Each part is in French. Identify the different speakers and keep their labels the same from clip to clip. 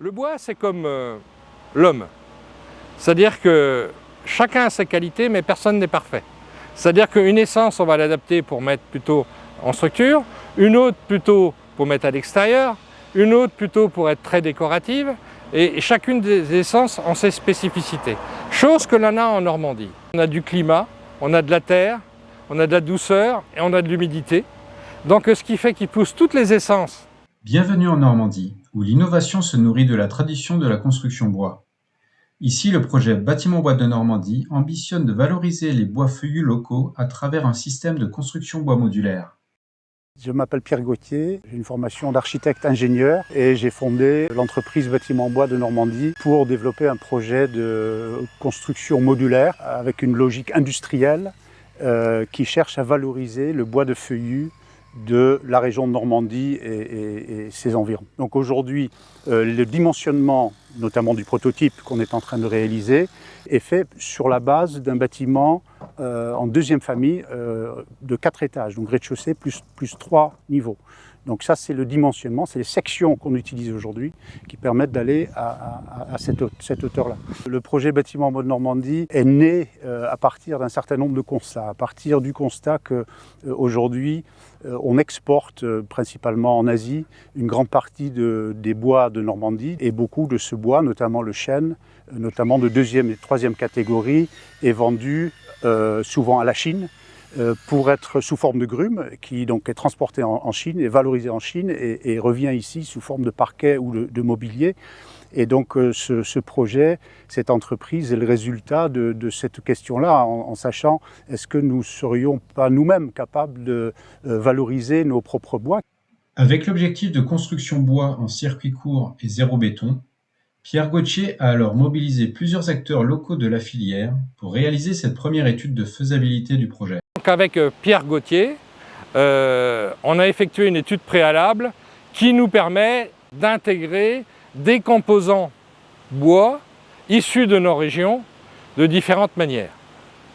Speaker 1: Le bois, c'est comme l'homme. C'est-à-dire que chacun a ses qualités, mais personne n'est parfait. C'est-à-dire qu'une essence, on va l'adapter pour mettre plutôt en structure, une autre plutôt pour mettre à l'extérieur, une autre plutôt pour être très décorative, et chacune des essences ont ses spécificités. Chose que l'on a en Normandie. On a du climat, on a de la terre, on a de la douceur et on a de l'humidité. Donc ce qui fait qu'ils poussent toutes les essences.
Speaker 2: Bienvenue en Normandie, où l'innovation se nourrit de la tradition de la construction bois. Ici, le projet Bâtiment Bois de Normandie ambitionne de valoriser les bois feuillus locaux à travers un système de construction bois modulaire.
Speaker 3: Je m'appelle Pierre Gauthier, j'ai une formation d'architecte-ingénieur et j'ai fondé l'entreprise Bâtiment Bois de Normandie pour développer un projet de construction modulaire avec une logique industrielle qui cherche à valoriser le bois de feuillus de la région de Normandie et ses environs. Donc aujourd'hui, le dimensionnement, notamment du prototype qu'on est en train de réaliser, est fait sur la base d'un bâtiment en deuxième famille de 4 étages, donc rez-de-chaussée plus 3 niveaux. Donc ça, c'est le dimensionnement, c'est les sections qu'on utilise aujourd'hui qui permettent d'aller à cette hauteur-là. Le projet Bâtiment Bois de Normandie est né à partir d'un certain nombre de constats, à partir du constat qu'aujourd'hui, on exporte principalement en Asie une grande partie des bois de Normandie et beaucoup de ce bois, notamment le chêne, notamment de 2e et 3e catégorie, est vendu souvent à la Chine, pour être sous forme de grume, qui donc est transporté en Chine, est valorisé en Chine et revient ici sous forme de parquet ou de mobilier. Et donc ce projet, cette entreprise est le résultat de cette question-là, en sachant est-ce que nous ne serions pas nous-mêmes capables de valoriser nos propres bois.
Speaker 2: Avec l'objectif de construction bois en circuit court et zéro béton, Pierre Gauthier a alors mobilisé plusieurs acteurs locaux de la filière pour réaliser cette première étude de faisabilité du projet.
Speaker 1: Donc avec Pierre Gauthier, on a effectué une étude préalable qui nous permet d'intégrer des composants bois issus de nos régions de différentes manières.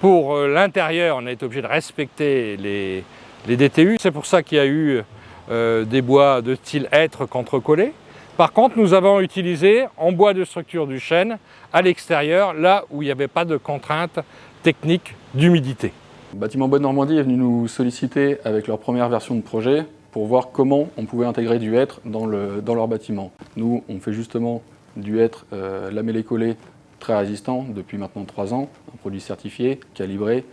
Speaker 1: Pour l'intérieur, on a été obligé de respecter les DTU. C'est pour ça qu'il y a eu des bois de style hêtre contre-collé. Par contre, nous avons utilisé en bois de structure du chêne à l'extérieur, là où il n'y avait pas de contraintes techniques d'humidité.
Speaker 4: Bâtiment Bois de Normandie est venu nous solliciter avec leur première version de projet pour voir comment on pouvait intégrer du hêtre dans leur bâtiment. Nous, on fait justement du hêtre lamellé-collé très résistant depuis maintenant 3 ans, un produit certifié, calibré.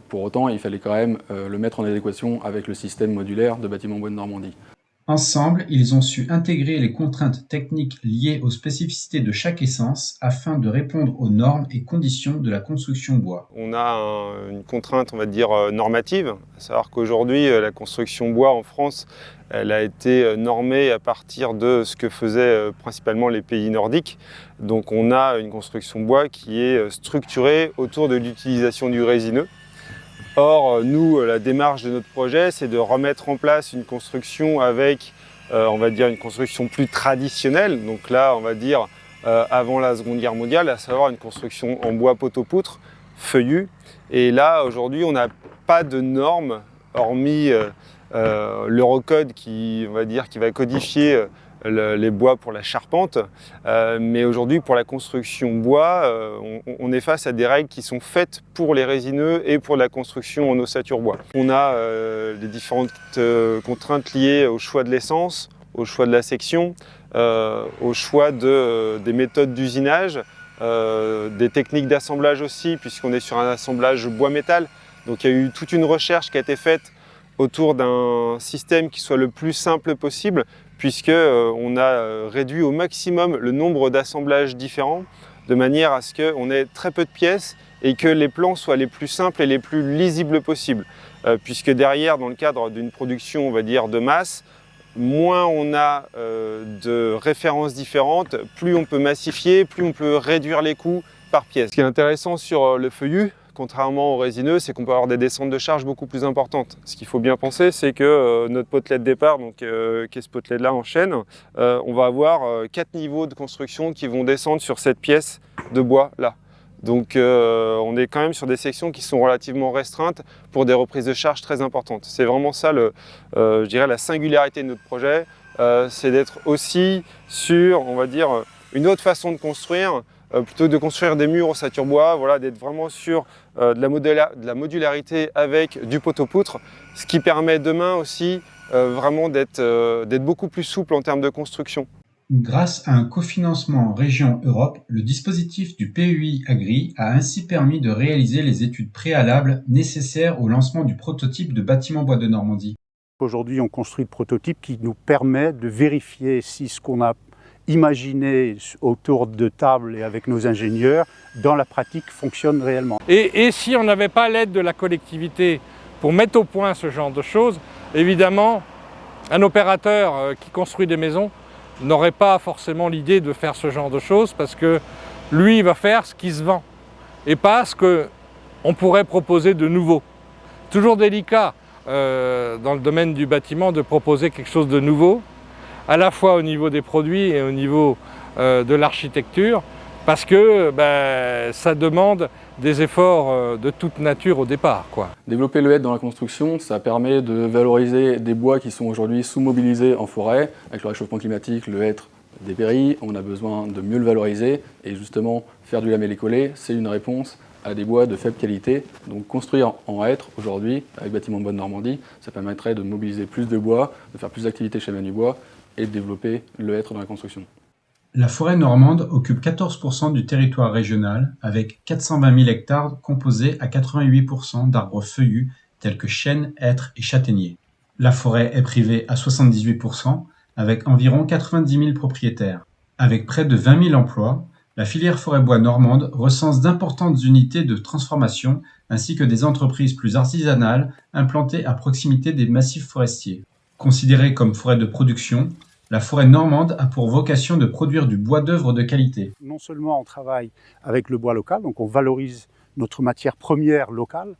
Speaker 4: Pour autant, il fallait quand même le mettre en adéquation avec le système modulaire de Bâtiment Bois de Normandie.
Speaker 2: Ensemble, ils ont su intégrer les contraintes techniques liées aux spécificités de chaque essence afin de répondre aux normes et conditions de la construction bois.
Speaker 5: On a une contrainte, on va dire, normative, à savoir qu'aujourd'hui, la construction bois en France, elle a été normée à partir de ce que faisaient principalement les pays nordiques. Donc on a une construction bois qui est structurée autour de l'utilisation du résineux. Or, nous, la démarche de notre projet, c'est de remettre en place une construction avec, on va dire, une construction plus traditionnelle. Donc là, on va dire, avant la Seconde Guerre mondiale, à savoir une construction en bois poteau-poutre, feuillu. Et là, aujourd'hui, on n'a pas de normes, hormis l'Eurocode qui, on va dire, qui va codifier les bois pour la charpente, mais aujourd'hui pour la construction bois, on est face à des règles qui sont faites pour les résineux et pour la construction en ossature bois. On a les différentes contraintes liées au choix de l'essence, au choix de la section, au choix des méthodes d'usinage, des techniques d'assemblage aussi, puisqu'on est sur un assemblage bois-métal. Donc il y a eu toute une recherche qui a été faite autour d'un système qui soit le plus simple possible, puisqu'on a réduit au maximum le nombre d'assemblages différents, de manière à ce qu'on ait très peu de pièces et que les plans soient les plus simples et les plus lisibles possibles. Puisque derrière, dans le cadre d'une production, on va dire, de masse, moins on a de références différentes, plus on peut massifier, plus on peut réduire les coûts par pièce. Ce qui est intéressant sur le feuillu, contrairement au résineux, c'est qu'on peut avoir des descentes de charge beaucoup plus importantes. Ce qu'il faut bien penser, c'est que notre potelet de départ, donc, qui est ce potelet-là en chêne, on va avoir 4 niveaux de construction qui vont descendre sur cette pièce de bois-là. Donc on est quand même sur des sections qui sont relativement restreintes pour des reprises de charge très importantes. C'est vraiment ça, je dirais, la singularité de notre projet. c'est d'être aussi sur, on va dire, une autre façon de construire, plutôt que de construire des murs ossature bois, voilà, d'être vraiment sur de la modularité avec du poteau-poutre, ce qui permet demain aussi vraiment d'être beaucoup plus souple en termes de construction.
Speaker 2: Grâce à un cofinancement région-Europe, le dispositif du PEI Agri a ainsi permis de réaliser les études préalables nécessaires au lancement du prototype de bâtiment bois de Normandie.
Speaker 3: Aujourd'hui, on construit le prototype qui nous permet de vérifier si ce qu'on a imaginé autour de tables et avec nos ingénieurs, dans la pratique, fonctionne réellement.
Speaker 1: Et si on n'avait pas l'aide de la collectivité pour mettre au point ce genre de choses, évidemment, un opérateur qui construit des maisons n'aurait pas forcément l'idée de faire ce genre de choses parce que lui, il va faire ce qui se vend et pas ce qu'on pourrait proposer de nouveau. Toujours délicat dans le domaine du bâtiment de proposer quelque chose de nouveau, à la fois au niveau des produits et au niveau de l'architecture, parce que ça demande des efforts de toute nature au départ, quoi.
Speaker 4: Développer le hêtre dans la construction, ça permet de valoriser des bois qui sont aujourd'hui sous-mobilisés en forêt. Avec le réchauffement climatique, le hêtre dépérit, on a besoin de mieux le valoriser. Et justement, faire du lamellé-collé, c'est une réponse à des bois de faible qualité. Donc construire en hêtre, aujourd'hui, avec Bâtiment Bois de Normandie, ça permettrait de mobiliser plus de bois, de faire plus d'activités chez Manubois et de développer le hêtre dans la construction.
Speaker 2: La forêt normande occupe 14% du territoire régional, avec 420 000 hectares composés à 88% d'arbres feuillus tels que chênes, hêtres et châtaigniers. La forêt est privée à 78%, avec environ 90 000 propriétaires. Avec près de 20 000 emplois, la filière forêt-bois normande recense d'importantes unités de transformation ainsi que des entreprises plus artisanales implantées à proximité des massifs forestiers. Considérée comme forêt de production, la forêt normande a pour vocation de produire du bois d'œuvre de qualité.
Speaker 3: Non seulement on travaille avec le bois local, donc on valorise notre matière première locale,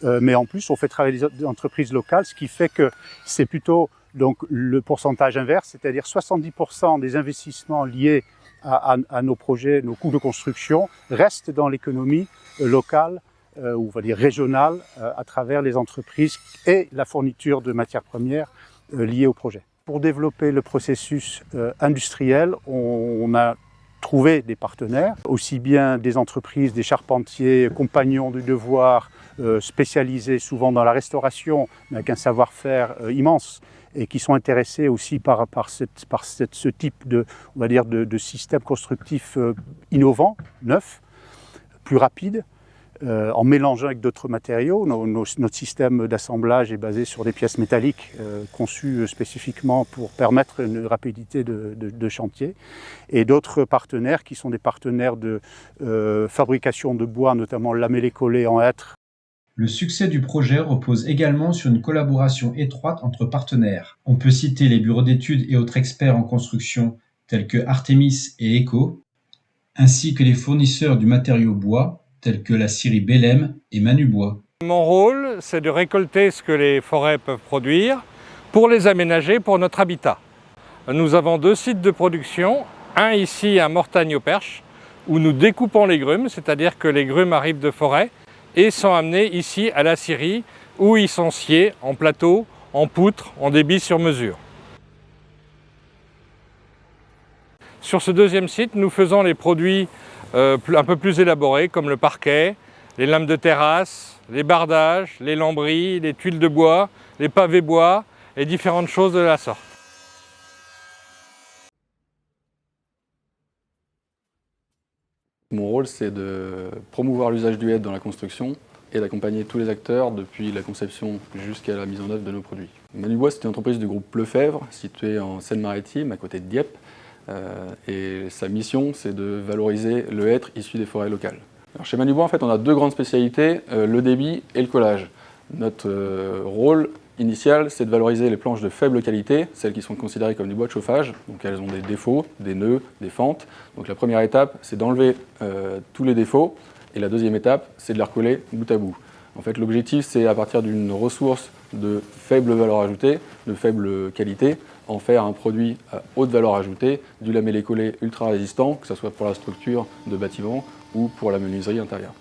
Speaker 3: mais en plus on fait travailler les entreprises locales, ce qui fait que c'est plutôt donc, le pourcentage inverse, c'est-à-dire 70% des investissements liés à nos projets, nos coûts de construction, restent dans l'économie locale, ou on va dire régionale, à travers les entreprises et la fourniture de matières premières liées au projet. Pour développer le processus industriel, on a trouvé des partenaires, aussi bien des entreprises, des charpentiers, compagnons du devoir, spécialisés souvent dans la restauration, mais avec un savoir-faire immense, et qui sont intéressés aussi par ce type de, on va dire, de système constructif innovant, neuf, plus rapide, en mélangeant avec d'autres matériaux. Notre système d'assemblage est basé sur des pièces métalliques conçues spécifiquement pour permettre une rapidité de chantier. Et d'autres partenaires qui sont des partenaires de fabrication de bois, notamment lamellé-collé en hêtre.
Speaker 2: Le succès du projet repose également sur une collaboration étroite entre partenaires. On peut citer les bureaux d'études et autres experts en construction tels que Artemis et ECO, ainsi que les fournisseurs du matériau bois tels que la scierie Bellem et Manubois.
Speaker 1: Mon rôle, c'est de récolter ce que les forêts peuvent produire pour les aménager pour notre habitat. Nous avons 2 sites de production, un ici à Mortagne-au-Perche, où nous découpons les grumes, c'est-à-dire que les grumes arrivent de forêt et sont amenés ici à la scierie, où ils sont sciés en plateau, en poutre, en débit sur mesure. Sur ce 2e site, nous faisons les produits un peu plus élaborés comme le parquet, les lames de terrasse, les bardages, les lambris, les tuiles de bois, les pavés bois et différentes choses de la sorte.
Speaker 4: Mon rôle, c'est de promouvoir l'usage du hêtre dans la construction et d'accompagner tous les acteurs depuis la conception jusqu'à la mise en œuvre de nos produits. Manubois, c'est une entreprise du groupe Lefebvre, située en Seine-Maritime, à côté de Dieppe. Et sa mission, c'est de valoriser le hêtre issu des forêts locales. Alors, chez Manubois, en fait, on a 2 grandes spécialités, le débit et le collage. Notre rôle initial, c'est de valoriser les planches de faible qualité, celles qui sont considérées comme du bois de chauffage. Donc elles ont des défauts, des nœuds, des fentes. Donc la première étape, c'est d'enlever tous les défauts. Et la deuxième étape, c'est de les recoller bout à bout. En fait, l'objectif, c'est à partir d'une ressource de faible valeur ajoutée, de faible qualité, en faire un produit à haute valeur ajoutée, du lamellé-collé ultra résistant, que ce soit pour la structure de bâtiment ou pour la menuiserie intérieure.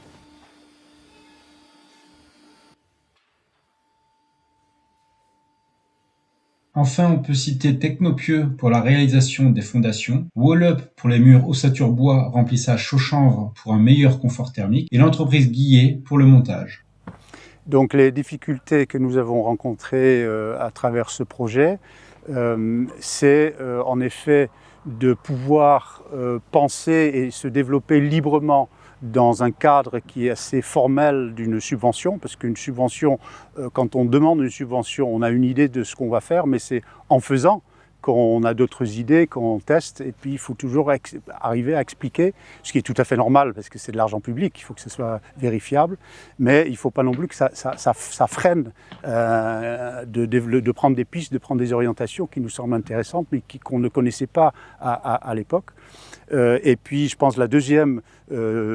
Speaker 2: Enfin, on peut citer Technopieux pour la réalisation des fondations, Wallup pour les murs ossature bois remplissage chaud chanvre pour un meilleur confort thermique et l'entreprise Guillet pour le montage.
Speaker 3: Donc les difficultés que nous avons rencontrées à travers ce projet, c'est en effet de pouvoir penser et se développer librement dans un cadre qui est assez formel d'une subvention, parce qu'une subvention, quand on demande une subvention, on a une idée de ce qu'on va faire, mais c'est en faisant qu'on a d'autres idées, qu'on teste, et puis il faut toujours arriver à expliquer, ce qui est tout à fait normal, parce que c'est de l'argent public, il faut que ce soit vérifiable, mais il ne faut pas non plus que ça freine de prendre des pistes, de prendre des orientations qui nous semblent intéressantes, mais qu'on ne connaissait pas à l'époque. Et puis je pense la deuxième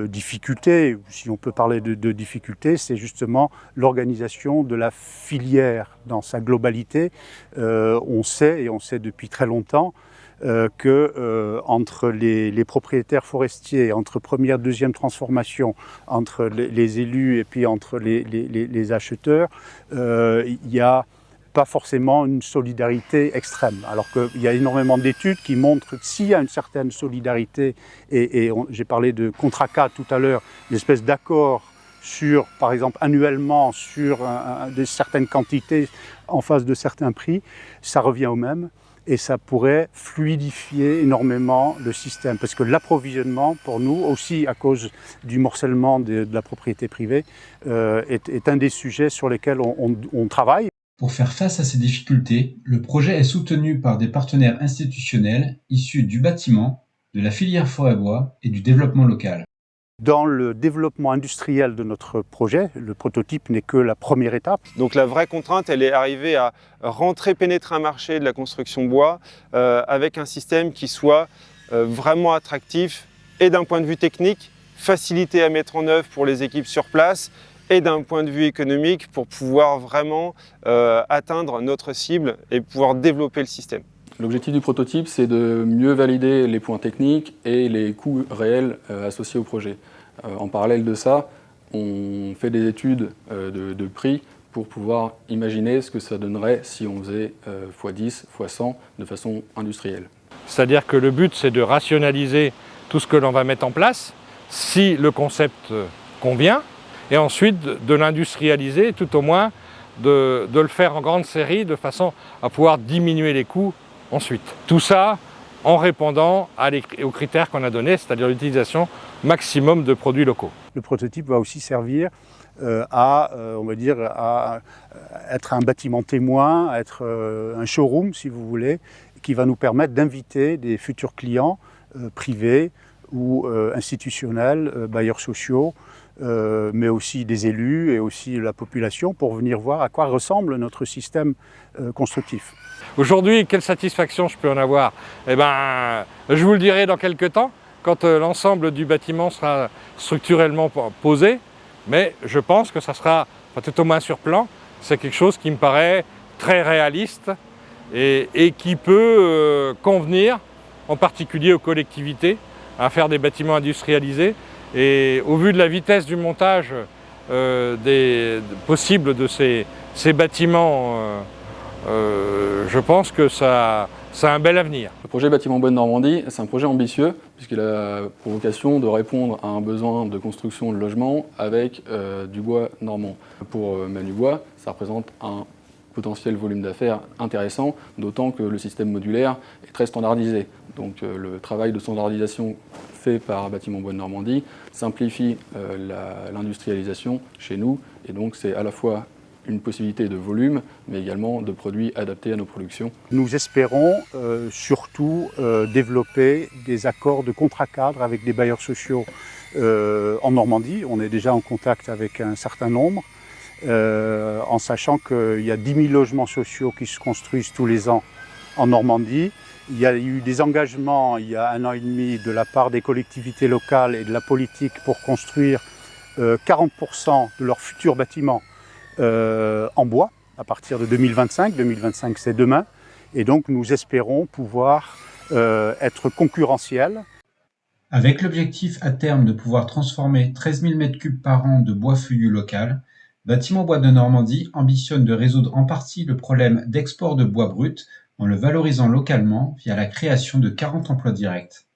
Speaker 3: difficulté, si on peut parler de difficulté, c'est justement l'organisation de la filière dans sa globalité. On sait, et on sait depuis très longtemps, que entre les propriétaires forestiers, entre première, deuxième transformation, entre les élus et puis entre les acheteurs, il y a pas forcément une solidarité extrême. Alors qu'il y a énormément d'études qui montrent que s'il y a une certaine solidarité, et j'ai parlé de contrat cadre tout à l'heure, une espèce d'accord sur, par exemple, annuellement, sur de certaines quantités en face de certains prix, ça revient au même. Et ça pourrait fluidifier énormément le système. Parce que l'approvisionnement, pour nous, aussi à cause du morcellement de la propriété privée, est un des sujets sur lesquels on travaille.
Speaker 2: Pour faire face à ces difficultés, le projet est soutenu par des partenaires institutionnels issus du bâtiment, de la filière forêt-bois et du développement local.
Speaker 3: Dans le développement industriel de notre projet, le prototype n'est que la première étape.
Speaker 5: Donc la vraie contrainte, elle est arriver à pénétrer un marché de la construction bois avec un système qui soit vraiment attractif et d'un point de vue technique, facilité à mettre en œuvre pour les équipes sur place, et d'un point de vue économique pour pouvoir vraiment atteindre notre cible et pouvoir développer le système.
Speaker 4: L'objectif du prototype, c'est de mieux valider les points techniques et les coûts réels associés au projet. En parallèle de ça, on fait des études de prix pour pouvoir imaginer ce que ça donnerait si on faisait x10, x100 de façon industrielle.
Speaker 1: C'est-à-dire que le but, c'est de rationaliser tout ce que l'on va mettre en place, si le concept convient, et ensuite de l'industrialiser, tout au moins de le faire en grande série, de façon à pouvoir diminuer les coûts ensuite. Tout ça en répondant aux critères qu'on a donnés, c'est-à-dire l'utilisation maximum de produits locaux.
Speaker 3: Le prototype va aussi servir à être un bâtiment témoin, à être un showroom, si vous voulez, qui va nous permettre d'inviter des futurs clients privés ou institutionnels, bailleurs sociaux, mais aussi des élus et aussi la population pour venir voir à quoi ressemble notre système constructif.
Speaker 1: Aujourd'hui, quelle satisfaction je peux en avoir? Eh ben, je vous le dirai dans quelques temps, quand l'ensemble du bâtiment sera structurellement posé, mais je pense que ça sera, tout au moins sur plan, c'est quelque chose qui me paraît très réaliste et qui peut convenir, en particulier aux collectivités, à faire des bâtiments industrialisés. Et au vu de la vitesse du montage possible de ces bâtiments, je pense que ça a un bel avenir.
Speaker 4: Le projet Bâtiment Bois de Normandie, c'est un projet ambitieux puisqu'il a pour vocation de répondre à un besoin de construction de logements avec du bois normand. Pour Manu Bois, ça représente un potentiel volume d'affaires intéressant, d'autant que le système modulaire est très standardisé. Donc le travail de standardisation fait par Bâtiment Bois de Normandie simplifie l'industrialisation chez nous, et donc c'est à la fois une possibilité de volume, mais également de produits adaptés à nos productions.
Speaker 3: Nous espérons surtout développer des accords de contrat cadre avec des bailleurs sociaux en Normandie. On est déjà en contact avec un certain nombre, en sachant qu'il y a 10 000 logements sociaux qui se construisent tous les ans en Normandie. Il y a eu des engagements il y a 1 an et demi de la part des collectivités locales et de la politique pour construire 40% de leurs futurs bâtiments en bois à partir de 2025. 2025, c'est demain. Et donc, nous espérons pouvoir être concurrentiels.
Speaker 2: Avec l'objectif à terme de pouvoir transformer 13 000 m3 par an de bois feuillu local, Bâtiment Bois de Normandie ambitionne de résoudre en partie le problème d'export de bois brut en le valorisant localement via la création de 40 emplois directs.